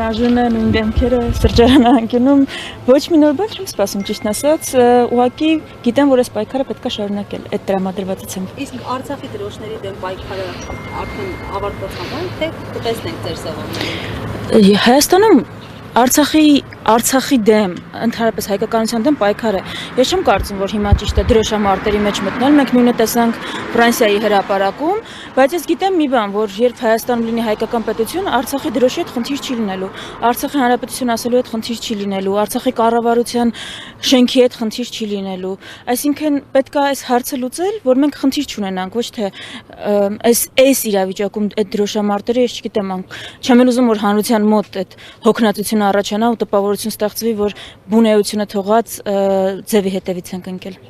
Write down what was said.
Նույն աժունը, նույն դեմքերը սրճարանակինում ոչ մի նոր բան չեմ սպասում ճիշտ ասած, ուղղակի գիտեմ, որ այս պայքարը պետք է շարունակել այդ տրամադրվածությամբ։ Իսկ Արցախի դրոշների դեմ պայքարը արդեն ավարտված համա, թե կտեսնենք ձեր սեղաններին։ Հայաստանում Արցախի դեմ, ընդհանրապես հայկականության դեմ պայքար է։ Ես չեմ կարծում, որ հիմա ճիշտ է դրոշամարտերի մեջ մտնել, մենք նույնը տեսանք Ֆրանսիայի հրապարակում, բայց ես գիտեմ մի բան, որ երբ Հայաստանում լինի հայկական պետություն, Արցախի դրոշի հետ խնդիր չի լինելու, Արցախի հանրապետություն ասելու հետ խնդիր չի լինելու, Արցախի կառավարության շենքի հետ խնդիր չի լինելու։ Այսինքն պետք է այս հարցը լուծել, որ մենք խնդիր չունենանք, ոչ թե այս իրավիճակում այդ դրոշամարտերը, ես չգիտեմ, չեմ ուզում որ հանրության մոտ այդ հոգնածությունը առաջանա ու տպավորություն ստեղծվի, որ բունեությունը թողած ձևի հետևից ենք ընկել։